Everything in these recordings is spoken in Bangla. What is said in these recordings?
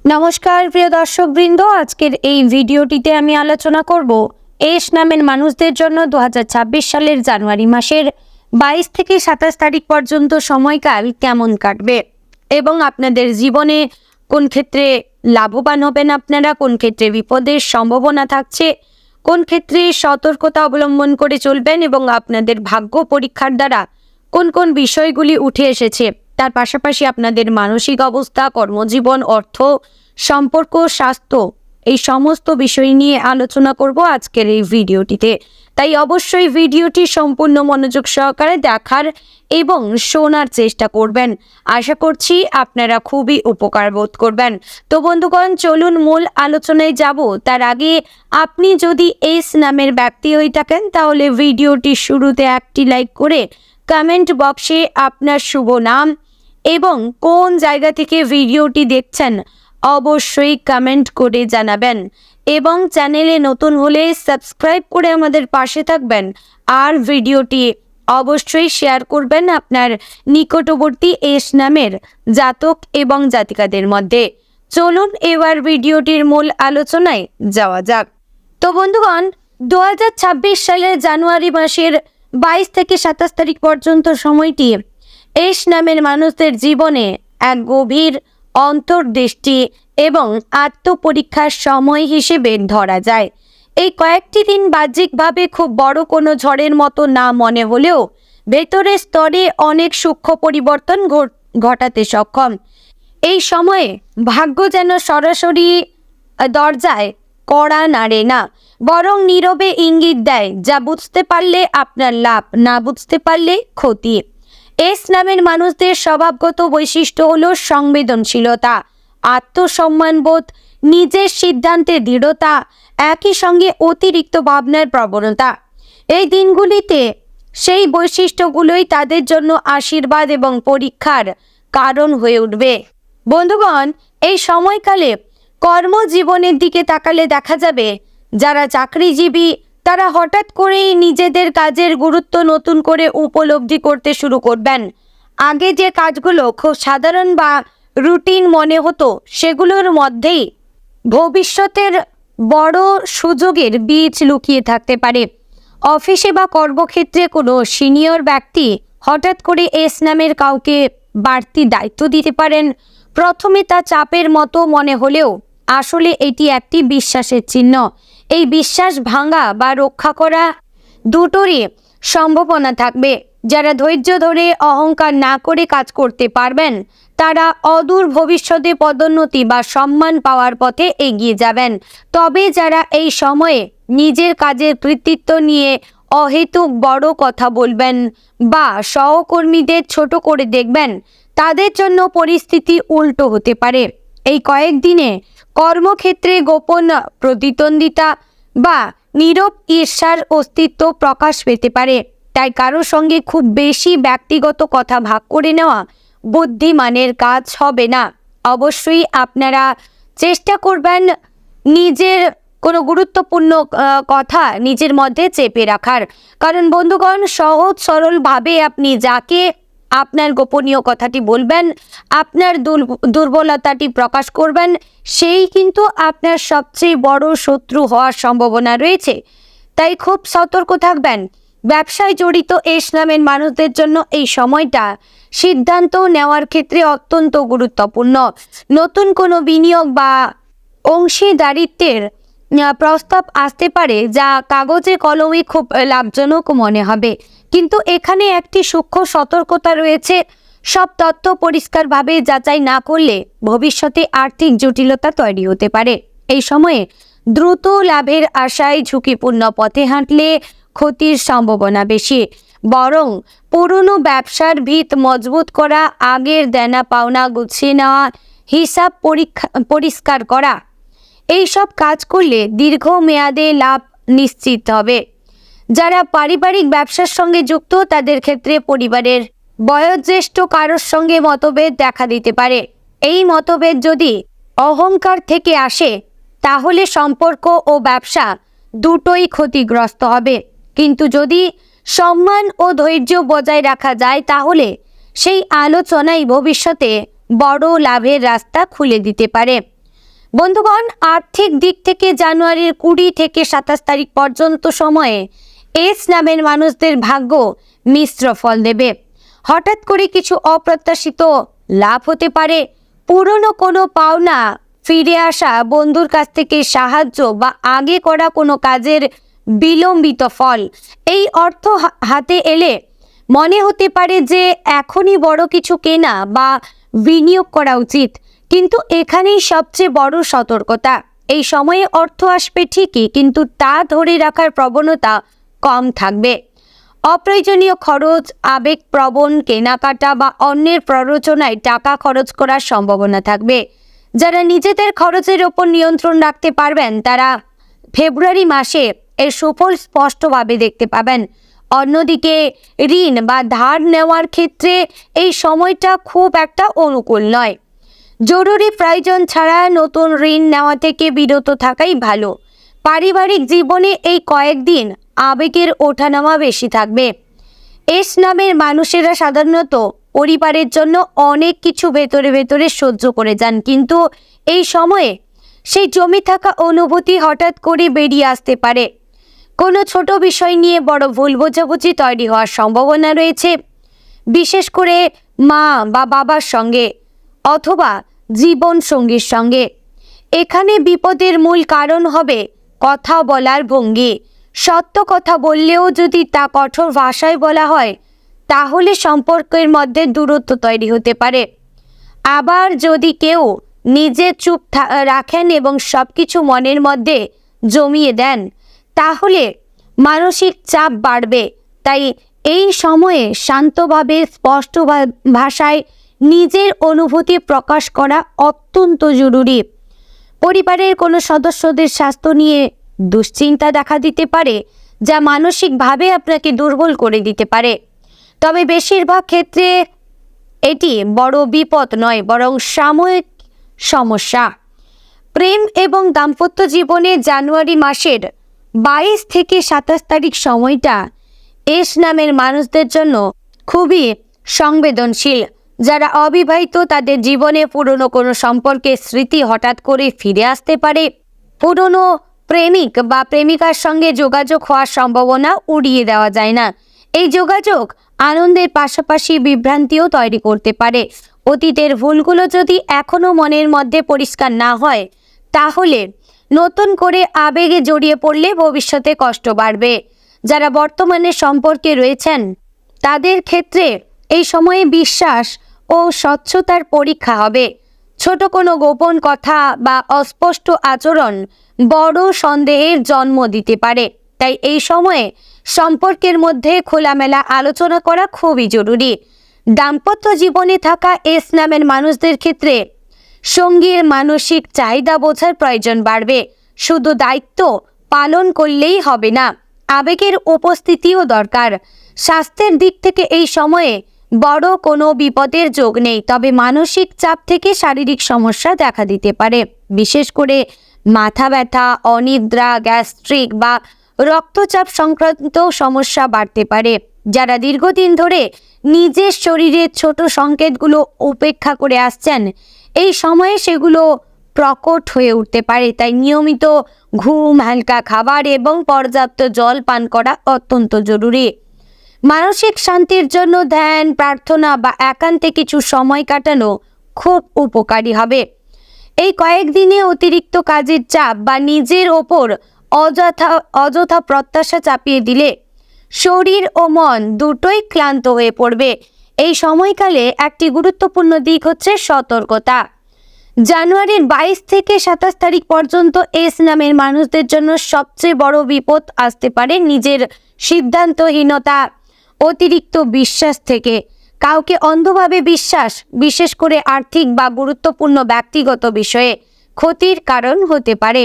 নমস্কার প্রিয় দর্শকবৃন্দ, আজকের এই ভিডিওটিতে আমি আলোচনা করব এস নামের মানুষদের জন্য 2026 সালের জানুয়ারি মাসের 22 থেকে 27 তারিখ পর্যন্ত সময়কাল কেমন কাটবে এবং আপনাদের জীবনে কোন ক্ষেত্রে লাভবান হবেন আপনারা, কোন ক্ষেত্রে বিপদের সম্ভাবনা থাকছে, কোন ক্ষেত্রে সতর্কতা অবলম্বন করে চলবেন এবং আপনাদের ভাগ্য পরীক্ষার দ্বারা কোন কোন বিষয়গুলি উঠে এসেছে, তার পাশাপাশি আপনাদের মানসিক অবস্থা, কর্মজীবন, অর্থ, সম্পর্ক, স্বাস্থ্য, এই সমস্ত বিষয় নিয়ে আলোচনা করব আজকের এই ভিডিওটিতে। তাই অবশ্যই ভিডিওটি সম্পূর্ণ মনোযোগ সহকারে দেখার এবং শোনার চেষ্টা করবেন। আশা করছি আপনারা খুবই উপকার বোধ করবেন। তো বন্ধুগণ, চলুন মূল আলোচনায় যাব। তার আগে আপনি যদি এস নামের ব্যক্তি হয়ে থাকেন তাহলে ভিডিওটির শুরুতে একটি লাইক করে কমেন্ট বক্সে আপনার শুভ নাম এবং কোন জায়গা থেকে ভিডিওটি দেখছেন অবশ্যই কমেন্ট করে জানাবেন এবং চ্যানেলে নতুন হলে সাবস্ক্রাইব করে আমাদের পাশে থাকবেন আর ভিডিওটি অবশ্যই শেয়ার করবেন আপনার নিকটবর্তী এস নামের জাতক এবং জাতিকাদের মধ্যে। চলুন এবার ভিডিওটির মূল আলোচনায় যাওয়া যাক। তো বন্ধুগণ, 2026 সালের জানুয়ারি মাসের 22 থেকে 27 তারিখ পর্যন্ত সময়টি এস নামের মানুষদের জীবনে এক গভীর অন্তর্দৃষ্টি এবং আত্মপরীক্ষার সময় হিসেবে ধরা যায়। এই কয়েকটি দিন বাহ্যিকভাবে খুব বড় কোনো ঝড়ের মতো না মনে হলেও ভেতরের স্তরে অনেক সূক্ষ্ম পরিবর্তন ঘটাতে সক্ষম। এই সময়ে ভাগ্য যেন সরাসরি দরজায় কড়া নাড়ে না, বরং নীরবে ইঙ্গিত দেয়, যা বুঝতে পারলে আপনার লাভ, না বুঝতে পারলে ক্ষতি। এস নামের মানুষদের স্বভাবগত বৈশিষ্ট্য হলো সংবেদনশীলতা, আত্মসম্মানবোধ, নিজের সিদ্ধান্তে দৃঢ়তা, একই সঙ্গে অতিরিক্ত ভাবনার প্রবণতা। এই দিনগুলিতে সেই বৈশিষ্ট্যগুলোই তাদের জন্য আশীর্বাদ এবং পরীক্ষার কারণ হয়ে উঠবে। বন্ধুগণ, এই সময়কালে কর্মজীবনের দিকে তাকালে দেখা যাবে যারা চাকরিজীবী তারা হঠাৎ করেই নিজেদের কাজের গুরুত্ব নতুন করে উপলব্ধি করতে শুরু করবেন। আগে যে কাজগুলো খুব সাধারণ বা রুটিন মনে হতো সেগুলোর মধ্যেই ভবিষ্যতের বড় সুযোগের বীজ লুকিয়ে থাকতে পারে। অফিসে বা কর্মক্ষেত্রে কোনো সিনিয়র ব্যক্তি হঠাৎ করে এস নামের কাউকে বাড়তি দায়িত্ব দিতে পারেন। প্রথমে তা চাপের মতো মনে হলেও আসলে এটি একটি বিশ্বাসের চিহ্ন। এই বিশ্বাস ভাঙা বা রক্ষা করা দুটোরই সম্ভাবনা থাকবে। যারা ধৈর্য ধরে অহংকার না করে কাজ করতে পারবেন তারা অদূর ভবিষ্যতে পদোন্নতি বা সম্মান পাওয়ার পথে এগিয়ে যাবেন। তবে যারা এই সময়ে নিজের কাজের কৃতিত্ব নিয়ে অহেতুক বড় কথা বলবেন বা সহকর্মীদের ছোট করে দেখবেন তাদের জন্য পরিস্থিতি উল্টো হতে পারে। এই কয়েকদিনে কর্মক্ষেত্রে গোপন প্রতিদ্বন্দ্বিতা বা নীরব ঈর্ষার অস্তিত্ব প্রকাশ পেতে পারে। তাই কারোর সঙ্গে খুব বেশি ব্যক্তিগত কথা ভাগ করে নেওয়া বুদ্ধিমানের কাজ হবে না। অবশ্যই আপনারা চেষ্টা করবেন নিজের কোনো গুরুত্বপূর্ণ কথা নিজের মধ্যে চেপে রাখার, কারণ বন্ধুগণ, সহজ সরলভাবে আপনি যাকে আপনার গোপনীয় কথাটি বলবেন, আপনার দুর্বলতাটি প্রকাশ করবেন, সেই কিন্তু আপনার সবচেয়ে বড় শত্রু হওয়ার সম্ভাবনা রয়েছে। তাই খুব সতর্ক থাকবেন। ব্যবসায় জড়িত এস নামের মানুষদের জন্য এই সময়টা সিদ্ধান্ত নেওয়ার ক্ষেত্রে অত্যন্ত গুরুত্বপূর্ণ। নতুন কোনো বিনিয়োগ বা অংশীদারিত্বের প্রস্তাব আসতে পারে যা কাগজে কলমে খুব লাভজনক মনে হবে, কিন্তু এখানে একটি সূক্ষ্ম সতর্কতা রয়েছে। সব তথ্য পরিষ্কারভাবে যাচাই না করলে ভবিষ্যতে আর্থিক জটিলতা তৈরি হতে পারে। এই সময়ে দ্রুত লাভের আশায় ঝুঁকিপূর্ণ পথে হাঁটলে ক্ষতির সম্ভাবনা বেশি। বরং পুরনো ব্যবসার ভিত মজবুত করা, আগের দেনা পাওনা গুছিয়ে নেওয়া, হিসাব পরিষ্কার করা, এইসব কাজ করলে দীর্ঘমেয়াদে লাভ নিশ্চিত হবে। যারা পারিবারিক ব্যবসার সঙ্গে যুক্ত তাদের ক্ষেত্রে পরিবারের বয়োজ্যেষ্ঠ কারোর সঙ্গে মতভেদ দেখা দিতে পারে। এই মতভেদ যদি অহংকার থেকে আসে তাহলে সম্পর্ক ও ব্যবসা দুটোই ক্ষতিগ্রস্ত হবে, কিন্তু যদি সম্মান ও ধৈর্য বজায় রাখা যায় তাহলে সেই আলোচনাই ভবিষ্যতে বড় লাভের রাস্তা খুলে দিতে পারে। বন্ধুগণ, আর্থিক দিক থেকে জানুয়ারির 20 থেকে 27 তারিখ পর্যন্ত সময়ে এস নামের মানুষদের ভাগ্য মিশ্র ফল দেবে। হঠাৎ করে কিছু অপ্রত্যাশিত লাভ হতে পারে। পুরনো কোনো পাওনা ফিরে আসা, বন্ধুর কাছ থেকে সাহায্য বা আগে করা কোনো কাজের বিলম্বিত ফল। এই অর্থ হাতে এলে মনে হতে পারে যে এখনই বড় কিছু কেনা বা বিনিয়োগ করা উচিত, কিন্তু এখানেই সবচেয়ে বড় সতর্কতা। এই সময়ে অর্থ আসবে ঠিকই, কিন্তু তা ধরে রাখার প্রবণতা কম থাকবে। অপ্রয়োজনীয় খরচ, আবেগপ্রবণ কেনাকাটা বা অন্যের প্ররোচনায় টাকা খরচ করার সম্ভাবনা থাকবে। যারা নিজেদের খরচের ওপর নিয়ন্ত্রণ রাখতে পারবেন তারা ফেব্রুয়ারি মাসে এর সুফল স্পষ্টভাবে দেখতে পাবেন। অন্যদিকে ঋণ বা ধার নেওয়ার ক্ষেত্রে এই সময়টা খুব একটা অনুকূল নয়। জরুরি প্রয়োজন ছাড়া নতুন ঋণ নেওয়া থেকে বিরত থাকাই ভালো। পারিবারিক জীবনে এই কয়েকদিন আবেগের ওঠানামা বেশি থাকবে। এস নামের মানুষেরা সাধারণত পরিবারের জন্য অনেক কিছু ভেতরে ভেতরে সহ্য করে যান, কিন্তু এই সময়ে সেই জমে থাকা অনুভূতি হঠাৎ করে বেরিয়ে আসতে পারে। কোনো ছোট বিষয় নিয়ে বড় ভুল বোঝাবুঝি তৈরি হওয়ার সম্ভাবনা রয়েছে, বিশেষ করে মা বা বাবার সঙ্গে অথবা জীবন সঙ্গীর সঙ্গে। এখানে বিপদের মূল কারণ হবে কথা বলার ভঙ্গি। সত্য কথা বললেও যদি তা কঠোর ভাষায় বলা হয় তাহলে সম্পর্কের মধ্যে দূরত্ব তৈরি হতে পারে। আবার যদি কেউ নিজে চুপ রাখেন এবং সব কিছু মনের মধ্যে জমিয়ে দেন তাহলে মানসিক চাপ বাড়বে। তাই এই সময়ে শান্তভাবে স্পষ্ট ভাষায় নিজের অনুভূতি প্রকাশ করা অত্যন্ত জরুরি। পরিবারের কোনো সদস্যদের স্বাস্থ্য নিয়ে দুশ্চিন্তা দেখা দিতে পারে, যা মানসিকভাবে আপনাকে দুর্বল করে দিতে পারে। তবে বেশিরভাগ ক্ষেত্রে এটি বড় বিপদ নয়, বরং সাময়িক সমস্যা। প্রেম এবং দাম্পত্য জীবনে জানুয়ারি মাসের 22 থেকে 27 তারিখ সময়টা এস নামের মানুষদের জন্য খুবই সংবেদনশীল। যারা অবিবাহিত তাদের জীবনে পুরনো কোনো সম্পর্কের স্মৃতি হঠাৎ করে ফিরে আসতে পারে। পুরনো প্রেমিক বা প্রেমিকার সঙ্গে যোগাযোগ হওয়ার সম্ভাবনা উড়িয়ে দেওয়া যায় না। এই যোগাযোগ আনন্দের পাশাপাশি বিভ্রান্তিও তৈরি করতে পারে। অতীতের ভুলগুলো যদি এখনও মনের মধ্যে পরিষ্কার না হয় তাহলে নতুন করে আবেগে জড়িয়ে পড়লে ভবিষ্যতে কষ্ট বাড়বে। যারা বর্তমানে সম্পর্কে রয়েছেন তাদের ক্ষেত্রে এই সময়ে বিশ্বাস ও স্বচ্ছতার পরীক্ষা হবে। ছোট কোনো গোপন কথা বা অস্পষ্ট আচরণ বড় সন্দেহের জন্ম দিতে পারে। তাই এই সময়ে সম্পর্কের মধ্যে খোলামেলা আলোচনা করা খুবই জরুরি। দাম্পত্য জীবনে থাকা এস নামের মানুষদের ক্ষেত্রে সঙ্গীর মানসিক চাহিদা বোঝার প্রয়োজন বাড়বে। শুধু দায়িত্ব পালন করলেই হবে না, আবেগের উপস্থিতিও দরকার। স্বাস্থ্যের দিক থেকে এই সময়ে বড় কোনো বিপদের যোগ নেই, তবে মানসিক চাপ থেকে শারীরিক সমস্যা দেখা দিতে পারে। বিশেষ করে মাথা ব্যথা, অনিদ্রা, গ্যাস্ট্রিক বা রক্তচাপ সংক্রান্ত সমস্যা বাড়তে পারে। যারা দীর্ঘদিন ধরে নিজের শরীরের ছোট সংকেতগুলো উপেক্ষা করে আসছেন এই সময়ে সেগুলো প্রকট হয়ে উঠতে পারে। তাই নিয়মিত ঘুম, হালকা খাবার এবং পর্যাপ্ত জল পান করা অত্যন্ত জরুরি। মানসিক শান্তির জন্য ধ্যান, প্রার্থনা বা একান্তে কিছু সময় কাটানো খুব উপকারী হবে। এই কয়েকদিনে অতিরিক্ত কাজের চাপ বা নিজের ওপর অযথা প্রত্যাশা চাপিয়ে দিলে শরীর ও মন দুটোই ক্লান্ত হয়ে পড়বে। এই সময়কালে একটি গুরুত্বপূর্ণ দিক হচ্ছে সতর্কতা। জানুয়ারির 22 থেকে 27 তারিখ পর্যন্ত এস নামের মানুষদের জন্য সবচেয়ে বড় বিপদ আসতে পারে নিজের সিদ্ধান্তহীনতা, অতিরিক্ত বিশ্বাস থেকে। কাউকে অন্ধভাবে বিশ্বাস, বিশেষ করে আর্থিক বা গুরুত্বপূর্ণ ব্যক্তিগত বিষয়ে, ক্ষতির কারণ হতে পারে।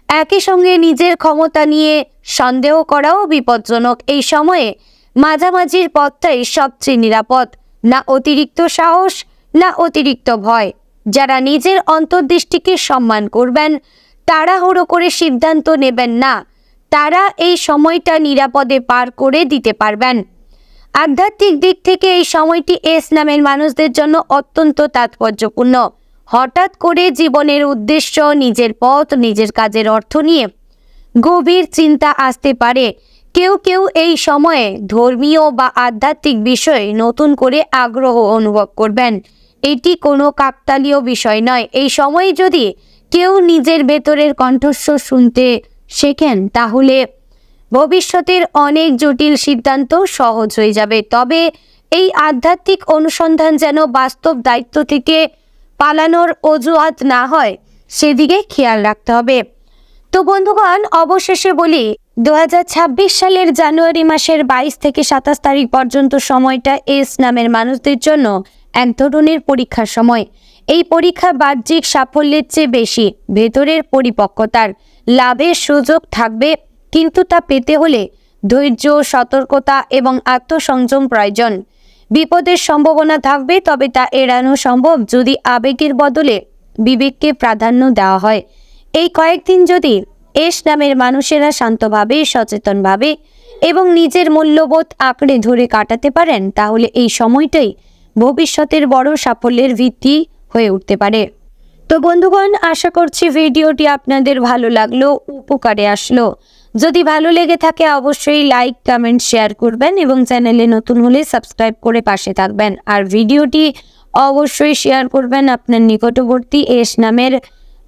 একই সঙ্গে নিজের ক্ষমতা নিয়ে সন্দেহ করাও বিপজ্জনক। এই সময়ে মাঝামাঝির পথটাই সবচেয়ে নিরাপদ। না অতিরিক্ত সাহস, না অতিরিক্ত ভয়। যারা নিজের অন্তর্দৃষ্টিকে সম্মান করবেন, তাড়াহুড়ো করে সিদ্ধান্ত নেবেন না, তারা এই সময়টা নিরাপদে পার করে দিতে পারবেন। আধ্যাত্মিক দিক থেকে এই সময়টি এস নামের মানুষদের জন্য অত্যন্ত তাৎপর্যপূর্ণ। হঠাৎ করে জীবনের উদ্দেশ্য, নিজের পথ, নিজের কাজের অর্থ নিয়ে গভীর চিন্তা আসতে পারে। কেউ কেউ এই সময়ে ধর্মীয় বা আধ্যাত্মিক বিষয়ে নতুন করে আগ্রহ অনুভব করবেন। এটি কোনো কাকতালীয় বিষয় নয়। এই সময়ে যদি কেউ নিজের ভেতরের কণ্ঠস্বর শুনতে শেখেন তাহলে ভবিষ্যতের অনেক জটিল সিদ্ধান্ত সহজ হয়ে যাবে। তবে এই আধ্যাত্মিক অনুসন্ধান যেন বাস্তব দায়িত্ব থেকে পালানোর অজুহাত না হয়, সেদিকে খেয়াল রাখতে হবে। তো বন্ধুগণ, অবশেষে বলি 2026 সালের জানুয়ারি মাসের 22 থেকে 27 তারিখ পর্যন্ত সময়টা এস নামের মানুষদের জন্য এক ধরনের পরীক্ষার সময়। এই পরীক্ষা বাহ্যিক সাফল্যের চেয়ে বেশি ভেতরের পরিপক্কতার লাভের সুযোগ থাকবে, কিন্তু তা পেতে হলে ধৈর্য, সতর্কতা এবং আত্মসংযম প্রয়োজন। বিপদের সম্ভাবনা থাকবে, তবে তা এড়ানো সম্ভব যদি আবেগের বদলে বিবেককে প্রাধান্য দেওয়া হয়। এই কয়েকদিন যদি এস নামের মানুষেরা শান্তভাবে, সচেতনভাবে এবং নিজের মূল্যবোধ আঁকড়ে ধরে কাটাতে পারেন, তাহলে এই সময়টাই ভবিষ্যতের বড় সাফল্যের ভিত্তি হয়ে উঠতে পারে। তো বন্ধুগণ, আশা করছি ভিডিওটি আপনাদের ভালো লাগলো, উপকারে আসলো। যদি ভালো লেগে থাকে অবশ্যই লাইক, কমেন্ট, শেয়ার করবেন এবং চ্যানেলে নতুন হলে সাবস্ক্রাইব করে পাশে থাকবেন। আর ভিডিওটি অবশ্যই শেয়ার করবেন আপনার নিকটবর্তী এস নামের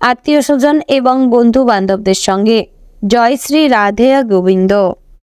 আত্মীয় স্বজন এবং বন্ধু বান্ধবদের সঙ্গে। জয় শ্রী রাধে গোবিন্দ।